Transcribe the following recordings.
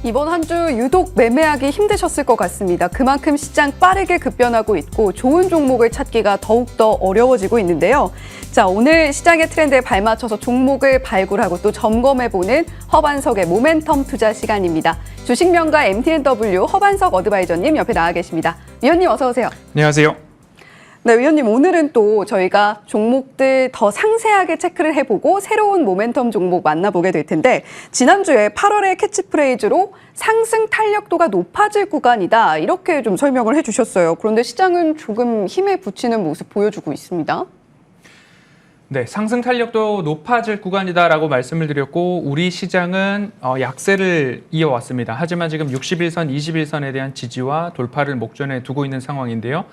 이번 한 주 유독 매매하기 힘드셨을 것 같습니다. 그만큼 시장 빠르게 급변하고 있고 좋은 종목을 찾기가 더욱더 어려워지고 있는데요. 자, 오늘 시장의 트렌드에 발맞춰서 종목을 발굴하고 또 점검해보는 허반석의 모멘텀 투자 시간입니다. 주식명가 MTNW 허반석 어드바이저님 옆에 나와 계십니다. 위원님 어서 오세요. 안녕하세요. 네, 위원님 오늘은 또 저희가 종목들 더 상세하게 체크를 해보고 새로운 모멘텀 종목 만나보게 될 텐데 지난주에 8월의 캐치프레이즈로 상승 탄력도가 높아질 구간이다 이렇게 좀 설명을 해주셨어요. 그런데 시장은 조금 힘에 부치는 모습 보여주고 있습니다. 네, 상승 탄력도 높아질 구간이다라고 말씀을 드렸고 우리 시장은 약세를 이어왔습니다. 하지만 지금 61선, 21선에 대한 지지와 돌파를 목전에 두고 있는 상황인데요.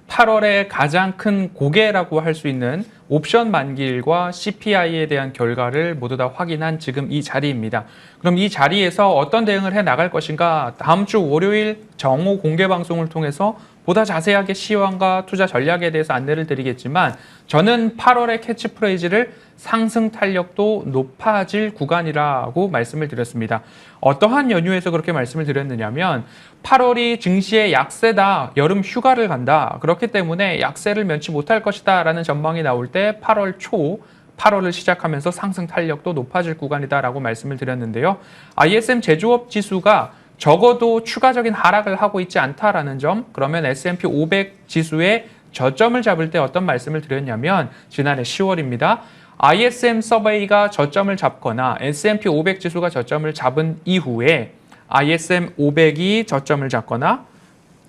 8월에 가장 큰 고개라고 할 수 있는 옵션 만기일과 CPI에 대한 결과를 모두 다 확인한 지금 이 자리입니다. 그럼 이 자리에서 어떤 대응을 해 나갈 것인가 다음 주 월요일 정오 공개 방송을 통해서 보다 자세하게 시황과 투자 전략에 대해서 안내를 드리겠지만 저는 8월의 캐치프레이즈를 상승 탄력도 높아질 구간이라고 말씀을 드렸습니다. 어떠한 연유에서 그렇게 말씀을 드렸느냐면 8월이 증시의 약세다, 여름 휴가를 간다. 그렇기 때문에 약세를 면치 못할 것이다 라는 전망이 나올 때 8월 초 8월을 시작하면서 상승 탄력도 높아질 구간이다라고 말씀을 드렸는데요. ISM 제조업 지수가 적어도 추가적인 하락을 하고 있지 않다라는 점, 그러면 S&P 500 지수의 저점을 잡을 때 어떤 말씀을 드렸냐면 지난해 10월입니다. ISM 서베이가 저점을 잡거나 S&P 500 지수가 저점을 잡은 이후에 ISM 500이 저점을 잡거나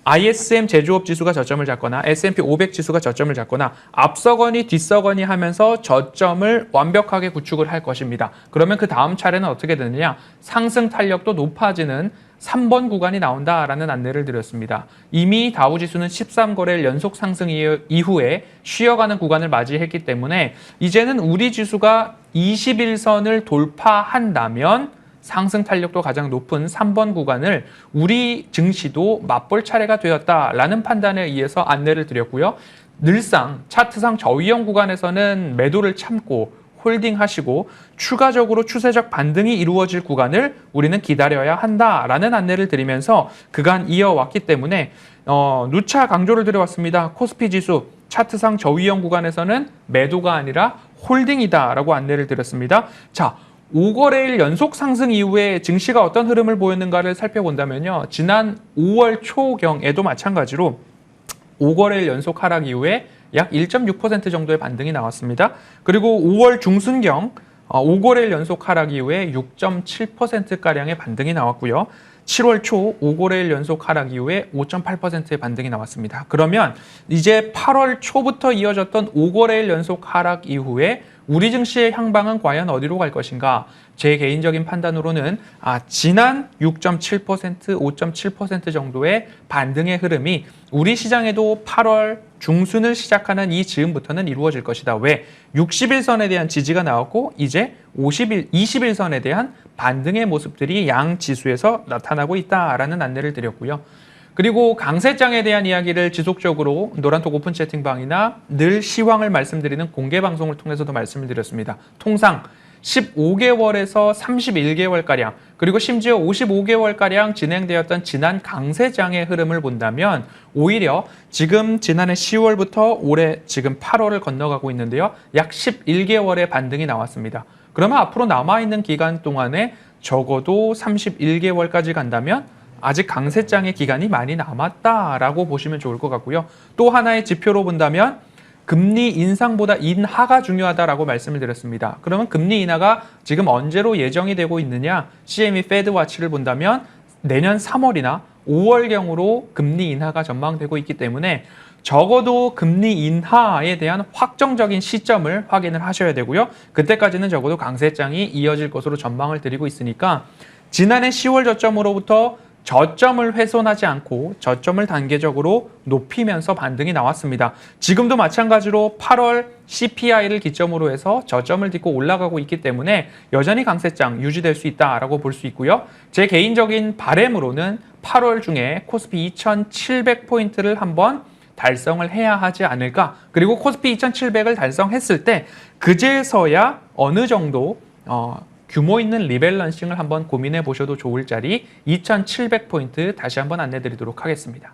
ISM 제조업 지수가 저점을 잡거나 S&P 500 지수가 저점을 잡거나 앞서거니 뒤서거니 하면서 저점을 완벽하게 구축을 할 것입니다. 그러면 그 다음 차례는 어떻게 되느냐? 상승 탄력도 높아지는 3번 구간이 나온다라는 안내를 드렸습니다. 이미 다우지수는 13거래일 연속 상승 이후에 쉬어가는 구간을 맞이했기 때문에 이제는 우리 지수가 21선을 돌파한다면 상승 탄력도 가장 높은 3번 구간을 우리 증시도 맛볼 차례가 되었다라는 판단에 의해서 안내를 드렸고요. 늘상 차트상 저위험 구간에서는 매도를 참고 홀딩하시고 추가적으로 추세적 반등이 이루어질 구간을 우리는 기다려야 한다라는 안내를 드리면서 그간 이어왔기 때문에 누차 강조를 드려왔습니다. 코스피 지수 차트상 저위험 구간에서는 매도가 아니라 홀딩이다라고 안내를 드렸습니다. 자, 5거래일 연속 상승 이후에 증시가 어떤 흐름을 보였는가를 살펴본다면요. 지난 5월 초경에도 마찬가지로 5거래일 연속 하락 이후에 약 1.6% 정도의 반등이 나왔습니다. 그리고 5월 중순경 5거래일 연속 하락 이후에 6.7%가량의 반등이 나왔고요. 7월 초 5거래일 연속 하락 이후에 5.8%의 반등이 나왔습니다. 그러면 이제 8월 초부터 이어졌던 5거래일 연속 하락 이후에 우리 증시의 향방은 과연 어디로 갈 것인가? 제 개인적인 판단으로는 지난 6.7%, 5.7% 정도의 반등의 흐름이 우리 시장에도 8월 중순을 시작하는 이 즈음부터는 이루어질 것이다. 왜? 60일선에 대한 지지가 나왔고 이제 21선에 대한 반등의 모습들이 양 지수에서 나타나고 있다라는 안내를 드렸고요. 그리고 강세장에 대한 이야기를 지속적으로 노란톡 오픈 채팅방이나 늘 시황을 말씀드리는 공개 방송을 통해서도 말씀을 드렸습니다. 통상 15개월에서 31개월가량 그리고 심지어 55개월가량 진행되었던 지난 강세장의 흐름을 본다면 오히려 지금 지난해 10월부터 올해 지금 8월을 건너가고 있는데요. 약 11개월의 반등이 나왔습니다. 그러면 앞으로 남아있는 기간 동안에 적어도 31개월까지 간다면 아직 강세장의 기간이 많이 남았다라고 보시면 좋을 것 같고요. 또 하나의 지표로 본다면 금리 인상보다 인하가 중요하다라고 말씀을 드렸습니다. 그러면 금리 인하가 지금 언제로 예정이 되고 있느냐? CME 페드 와치를 본다면 내년 3월이나 5월경으로 금리 인하가 전망되고 있기 때문에 적어도 금리 인하에 대한 확정적인 시점을 확인을 하셔야 되고요. 그때까지는 적어도 강세장이 이어질 것으로 전망을 드리고 있으니까 지난해 10월 저점으로부터 저점을 훼손하지 않고 저점을 단계적으로 높이면서 반등이 나왔습니다. 지금도 마찬가지로 8월 CPI를 기점으로 해서 저점을 딛고 올라가고 있기 때문에 여전히 강세장 유지될 수 있다라고 볼 수 있고요. 제 개인적인 바람으로는 8월 중에 코스피 2700포인트를 한번 달성을 해야 하지 않을까. 그리고 코스피 2700을 달성했을 때 그제서야 어느 정도 규모 있는 리밸런싱을 한번 고민해 보셔도 좋을 자리 2,700포인트 다시 한번 안내드리도록 하겠습니다.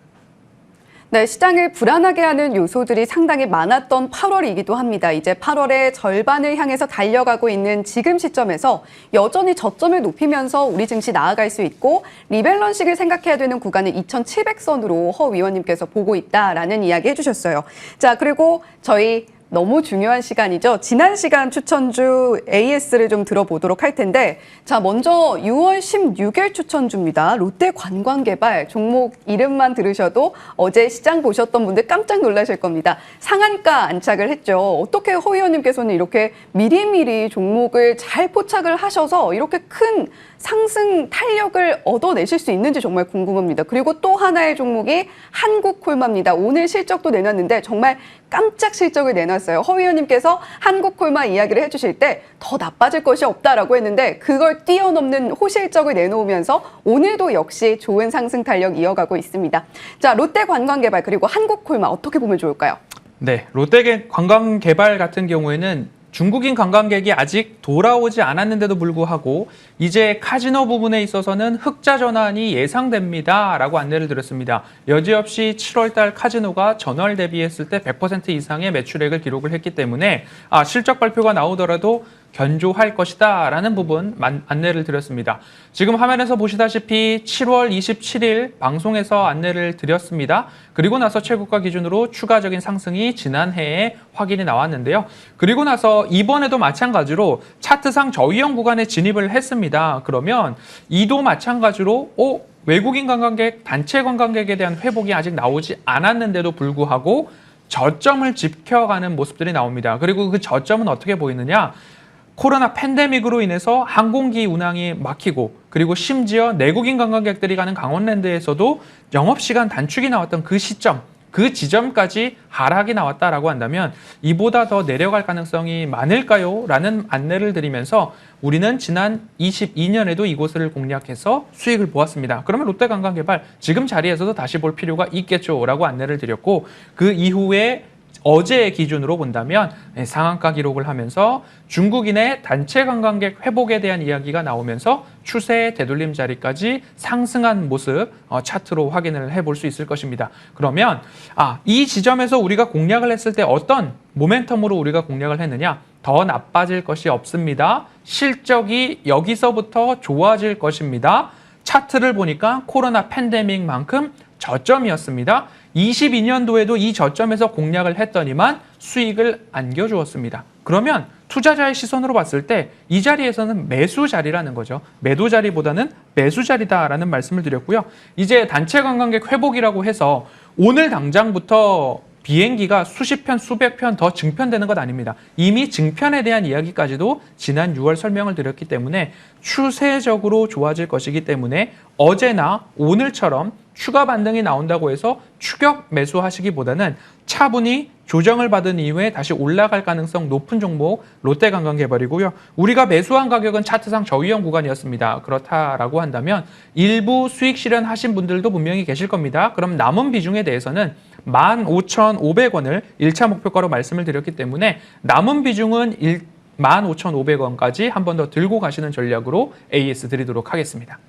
네, 시장을 불안하게 하는 요소들이 상당히 많았던 8월이기도 합니다. 이제 8월의 절반을 향해서 달려가고 있는 지금 시점에서 여전히 저점을 높이면서 우리 증시 나아갈 수 있고 리밸런싱을 생각해야 되는 구간은 2,700선으로 허 위원님께서 보고 있다라는 이야기 해주셨어요. 자, 그리고 저희 너무 중요한 시간이죠. 지난 시간 추천주 AS를 좀 들어보도록 할 텐데, 자, 먼저 6월 16일 추천주입니다. 롯데관광개발. 종목 이름만 들으셔도 어제 시장 보셨던 분들 깜짝 놀라실 겁니다. 상한가 안착을 했죠. 어떻게 허 의원님께서는 이렇게 미리미리 종목을 잘 포착을 하셔서 이렇게 큰 상승 탄력을 얻어내실 수 있는지 정말 궁금합니다. 그리고 또 하나의 종목이 한국콜마입니다. 오늘 실적도 내놨는데 정말 깜짝 실적을 내놨어요. 허 의원님께서 한국콜마 이야기를 해주실 때 더 나빠질 것이 없다라고 했는데 그걸 뛰어넘는 호실적을 내놓으면서 오늘도 역시 좋은 상승 탄력 이어가고 있습니다. 자, 롯데관광개발 그리고 한국콜마 어떻게 보면 좋을까요? 네, 롯데관광개발 같은 경우에는 중국인 관광객이 아직 돌아오지 않았는데도 불구하고 이제 카지노 부분에 있어서는 흑자 전환이 예상됩니다 라고 안내를 드렸습니다. 여지없이 7월달 카지노가 전월 대비했을 때 100% 이상의 매출액을 기록을 했기 때문에 실적 발표가 나오더라도 견조할 것이다 라는 부분 안내를 드렸습니다. 지금 화면에서 보시다시피 7월 27일 방송에서 안내를 드렸습니다. 그리고 나서 최고가 기준으로 추가적인 상승이 지난해에 확인이 나왔는데요. 그리고 나서 이번에도 마찬가지로 차트상 저위험 구간에 진입을 했습니다. 그러면 이도 마찬가지로 외국인 관광객, 단체 관광객에 대한 회복이 아직 나오지 않았는데도 불구하고 저점을 지켜가는 모습들이 나옵니다. 그리고 그 저점은 어떻게 보이느냐? 코로나 팬데믹으로 인해서 항공기 운항이 막히고 그리고 심지어 내국인 관광객들이 가는 강원랜드에서도 영업시간 단축이 나왔던 그 시점, 그 지점까지 하락이 나왔다라고 한다면 이보다 더 내려갈 가능성이 많을까요? 라는 안내를 드리면서 우리는 지난 22년에도 이곳을 공략해서 수익을 보았습니다. 그러면 롯데관광개발 지금 자리에서도 다시 볼 필요가 있겠죠? 라고 안내를 드렸고 그 이후에 어제의 기준으로 본다면 상한가 기록을 하면서 중국인의 단체 관광객 회복에 대한 이야기가 나오면서 추세 되돌림 자리까지 상승한 모습 차트로 확인을 해볼 수 있을 것입니다. 그러면 이 지점에서 우리가 공략을 했을 때 어떤 모멘텀으로 우리가 공략을 했느냐? 더 나빠질 것이 없습니다. 실적이 여기서부터 좋아질 것입니다. 차트를 보니까 코로나 팬데믹만큼 저점이었습니다. 22년도에도 이 저점에서 공략을 했더니만 수익을 안겨주었습니다. 그러면 투자자의 시선으로 봤을 때 이 자리에서는 매수 자리라는 거죠. 매도 자리보다는 매수 자리다라는 말씀을 드렸고요. 이제 단체 관광객 회복이라고 해서 오늘 당장부터 비행기가 수십 편, 수백 편 더 증편되는 것 아닙니다. 이미 증편에 대한 이야기까지도 지난 6월 설명을 드렸기 때문에 추세적으로 좋아질 것이기 때문에 어제나 오늘처럼 추가 반등이 나온다고 해서 추격 매수하시기보다는 차분히 조정을 받은 이후에 다시 올라갈 가능성 높은 종목 롯데관광개발이고요. 우리가 매수한 가격은 차트상 저위험 구간이었습니다. 그렇다라고 한다면 일부 수익 실현하신 분들도 분명히 계실 겁니다. 그럼 남은 비중에 대해서는 15,500원을 1차 목표가로 말씀을 드렸기 때문에 남은 비중은 15,500원까지 한 번 더 들고 가시는 전략으로 AS 드리도록 하겠습니다.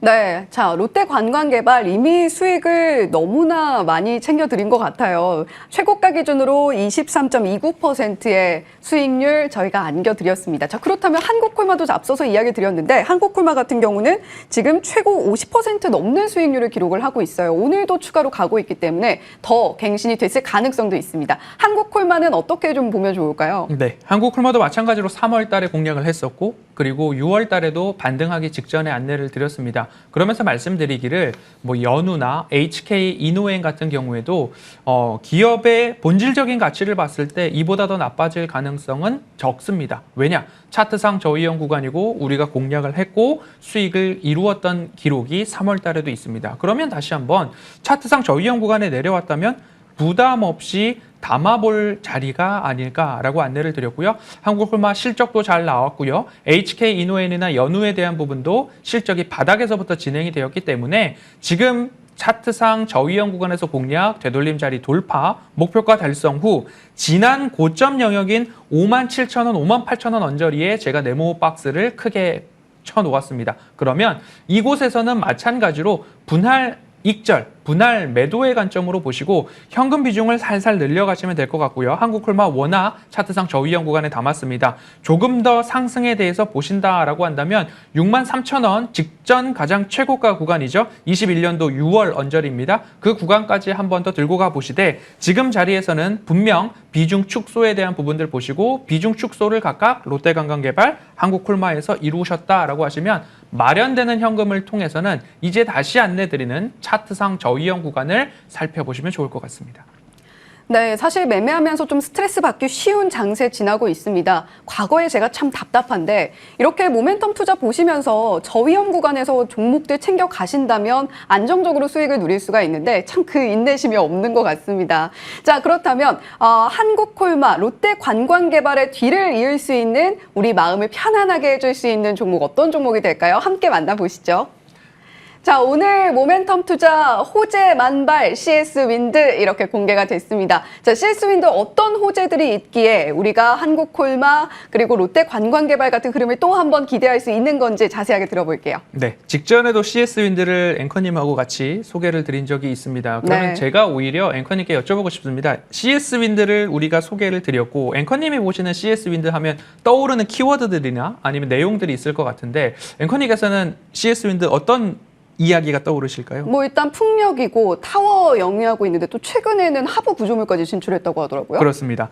네, 자, 롯데관광개발 이미 수익을 너무나 많이 챙겨드린 것 같아요. 최고가 기준으로 23.29%의 수익률 저희가 안겨드렸습니다. 자, 그렇다면 한국콜마도 앞서서 이야기 드렸는데 한국콜마 같은 경우는 지금 최고 50% 넘는 수익률을 기록을 하고 있어요. 오늘도 추가로 가고 있기 때문에 더 갱신이 됐을 가능성도 있습니다. 한국콜마는 어떻게 좀 보면 좋을까요? 네, 한국콜마도 마찬가지로 3월 달에 공략을 했었고 그리고 6월 달에도 반등하기 직전에 안내를 드렸습니다. 그러면서 말씀드리기를 연우나 HK 이노엔 같은 경우에도 기업의 본질적인 가치를 봤을 때 이보다 더 나빠질 가능성은 적습니다. 왜냐? 차트상 저위험 구간이고 우리가 공략을 했고 수익을 이루었던 기록이 3월 달에도 있습니다. 그러면 다시 한번 차트상 저위험 구간에 내려왔다면 부담 없이 담아볼 자리가 아닐까라고 안내를 드렸고요. 한국콜마 실적도 잘 나왔고요. HK 이노엔이나 연우에 대한 부분도 실적이 바닥에서부터 진행이 되었기 때문에 지금 차트상 저위험 구간에서 공략, 되돌림 자리 돌파, 목표가 달성 후 지난 고점 영역인 57,000원, 58,000원 언저리에 제가 네모 박스를 크게 쳐놓았습니다. 그러면 이곳에서는 마찬가지로 분할 익절, 분할 매도의 관점으로 보시고 현금 비중을 살살 늘려가시면 될 것 같고요. 한국콜마 워낙 차트상 저위험 구간에 담았습니다. 조금 더 상승에 대해서 보신다라고 한다면 63,000원 직전 가장 최고가 구간이죠. 21년도 6월 언저리입니다. 그 구간까지 한 번 더 들고 가 보시되 지금 자리에서는 분명 비중 축소에 대한 부분들 보시고 비중 축소를 각각 롯데관광개발, 한국콜마에서 이루셨다라고 하시면 마련되는 현금을 통해서는 이제 다시 안내드리는 차트상 저위험 구간을 살펴보시면 좋을 것 같습니다. 네, 사실 매매하면서 좀 스트레스 받기 쉬운 장세 지나고 있습니다. 과거에 제가 참 답답한데 이렇게 모멘텀 투자 보시면서 저위험 구간에서 종목들 챙겨 가신다면 안정적으로 수익을 누릴 수가 있는데 참 그 인내심이 없는 것 같습니다. 자, 그렇다면 한국콜마, 롯데관광개발의 뒤를 이을 수 있는 우리 마음을 편안하게 해줄 수 있는 종목 어떤 종목이 될까요? 함께 만나보시죠. 자, 오늘 모멘텀 투자 호재 만발 CS 윈드 이렇게 공개가 됐습니다. 자, CS 윈드 어떤 호재들이 있기에 우리가 한국콜마 그리고 롯데관광개발 같은 흐름을 또 한 번 기대할 수 있는 건지 자세하게 들어볼게요. 네, 직전에도 CS 윈드를 앵커님하고 같이 소개를 드린 적이 있습니다. 그러면 네. 제가 오히려 앵커님께 여쭤보고 싶습니다. CS 윈드를 우리가 소개를 드렸고 앵커님이 보시는 CS 윈드 하면 떠오르는 키워드들이나 아니면 내용들이 있을 것 같은데 앵커님께서는 CS 윈드 어떤 이야기가 떠오르실까요? 뭐 일단 풍력이고 타워 영위하고 있는데 또 최근에는 하부 구조물까지 진출했다고 하더라고요. 그렇습니다.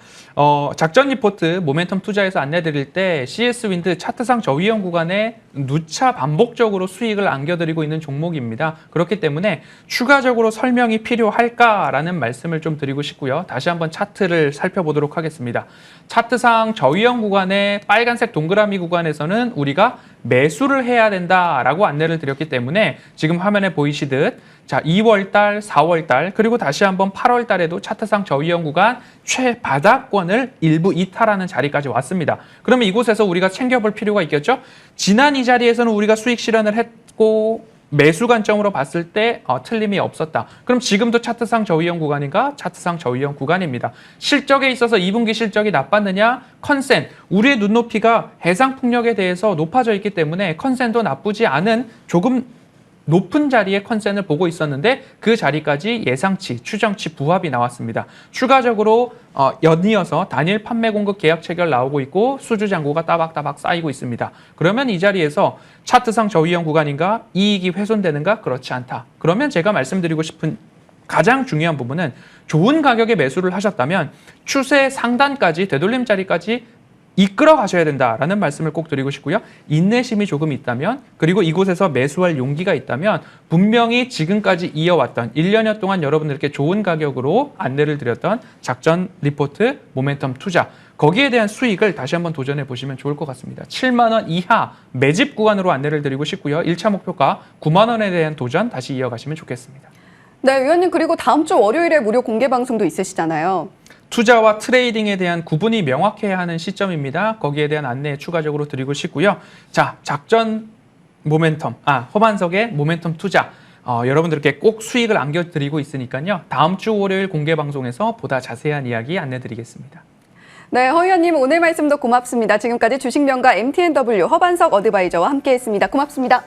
작전 리포트 모멘텀 투자에서 안내드릴 때 CS 윈드 차트상 저위험 구간에 누차 반복적으로 수익을 안겨드리고 있는 종목입니다. 그렇기 때문에 추가적으로 설명이 필요할까라는 말씀을 좀 드리고 싶고요. 다시 한번 차트를 살펴보도록 하겠습니다. 차트상 저위험 구간의 빨간색 동그라미 구간에서는 우리가 매수를 해야 된다라고 안내를 드렸기 때문에 지금 화면에 보이시듯 자 2월달, 4월달 그리고 다시 한번 8월달에도 차트상 저위험 구간 최바닥권을 일부 이탈하는 자리까지 왔습니다. 그러면 이곳에서 우리가 챙겨볼 필요가 있겠죠? 지난 이 자리에서는 우리가 수익 실현을 했고 매수 관점으로 봤을 때 틀림이 없었다. 그럼 지금도 차트상 저위험 구간인가? 차트상 저위험 구간입니다. 실적에 있어서 2분기 실적이 나빴느냐? 컨센, 우리의 눈높이가 해상풍력에 대해서 높아져 있기 때문에 컨센도 나쁘지 않은 조금 높은 자리에 컨센을 보고 있었는데 그 자리까지 예상치, 추정치 부합이 나왔습니다. 추가적으로 연이어서 단일 판매 공급 계약 체결 나오고 있고 수주 잔고가 따박따박 쌓이고 있습니다. 그러면 이 자리에서 차트상 저위험 구간인가? 이익이 훼손되는가? 그렇지 않다. 그러면 제가 말씀드리고 싶은 가장 중요한 부분은 좋은 가격에 매수를 하셨다면 추세 상단까지 되돌림 자리까지 이끌어 가셔야 된다라는 말씀을 꼭 드리고 싶고요. 인내심이 조금 있다면 그리고 이곳에서 매수할 용기가 있다면 분명히 지금까지 이어왔던 1년여 동안 여러분들께 좋은 가격으로 안내를 드렸던 작전 리포트 모멘텀 투자 거기에 대한 수익을 다시 한번 도전해 보시면 좋을 것 같습니다. 7만 원 이하 매집 구간으로 안내를 드리고 싶고요. 1차 목표가 9만 원에 대한 도전 다시 이어가시면 좋겠습니다. 네, 위원님 그리고 다음 주 월요일에 무료 공개 방송도 있으시잖아요. 투자와 트레이딩에 대한 구분이 명확해야 하는 시점입니다. 거기에 대한 안내 추가적으로 드리고 싶고요. 자, 작전 모멘텀, 허반석의 모멘텀 투자. 여러분들께 꼭 수익을 안겨드리고 있으니까요. 다음 주 월요일 공개 방송에서 보다 자세한 이야기 안내드리겠습니다. 네, 허 의원님 오늘 말씀도 고맙습니다. 지금까지 주식명가 MTNW 허반석 어드바이저와 함께했습니다. 고맙습니다.